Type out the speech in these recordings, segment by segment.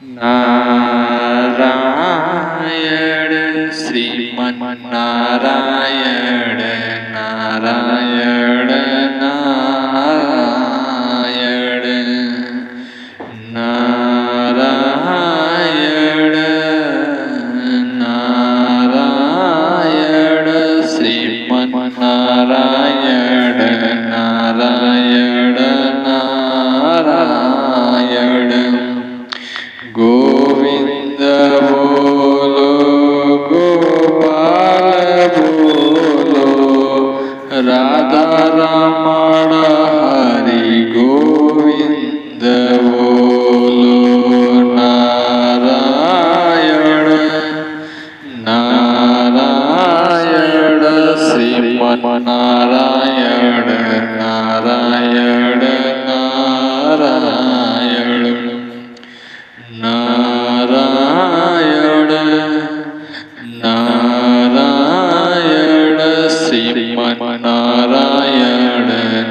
नारायण श्रीमन्नारायण नारायण नारायण नारायण नारायण श्रीमन्नारायण नारायण नारायण गोविंद बोलो गोपाल बोलो राधा रमण हरि गोविंद बोलो नारायण नारायण श्रीमन्नारायण नारायण नारायण नारायण नारायण श्रीमन्नारायण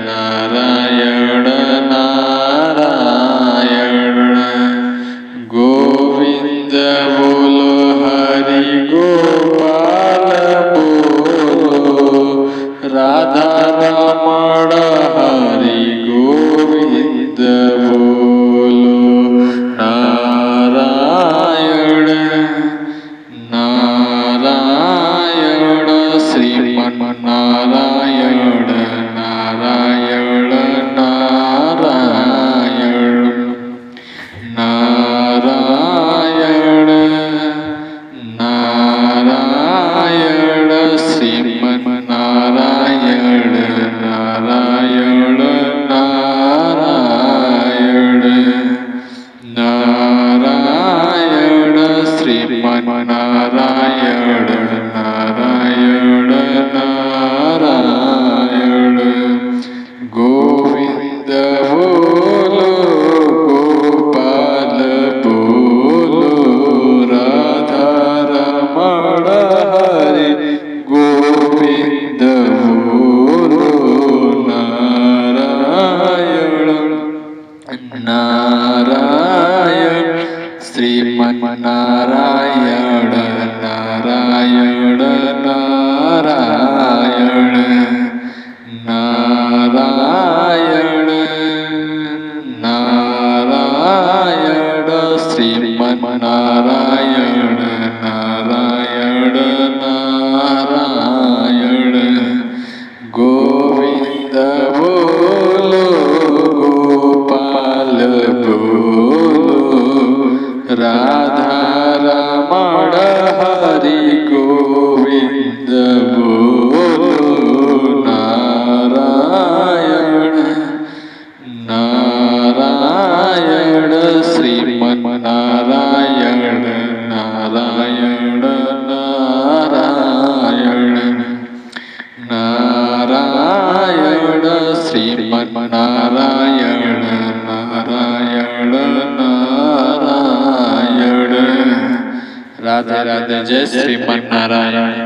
नारायण नारायण गोविंद बोलो हरि गोपाल बोलो राधा रमण हरि गोविंद बोलो नारायण नारायण श्रीमन्नारायण नारायण नारायण नारायण नारायण श्रीमन्नारायण नारायण नारायण नारायण श्रीमन्नारायण नारायण नारायण गोविंद बोलो गोपाल बोलो राधा रमण हरि गोविंद बोलो नारायण नारायण श्रीमन्नारायण नारायण नारायण नारायण नारायण श्रीमन्नारायण नारायण नारायण गोविंद बोलो गोपाल बोलो राधा रमण हरि गोविंद बोलो नारायण नारायण श्रीमन्नारायण नारायण नारायण नारायण श्रीमन्नारायण नारायण नारायण राधे राधे जय श्रीमन्नारायण।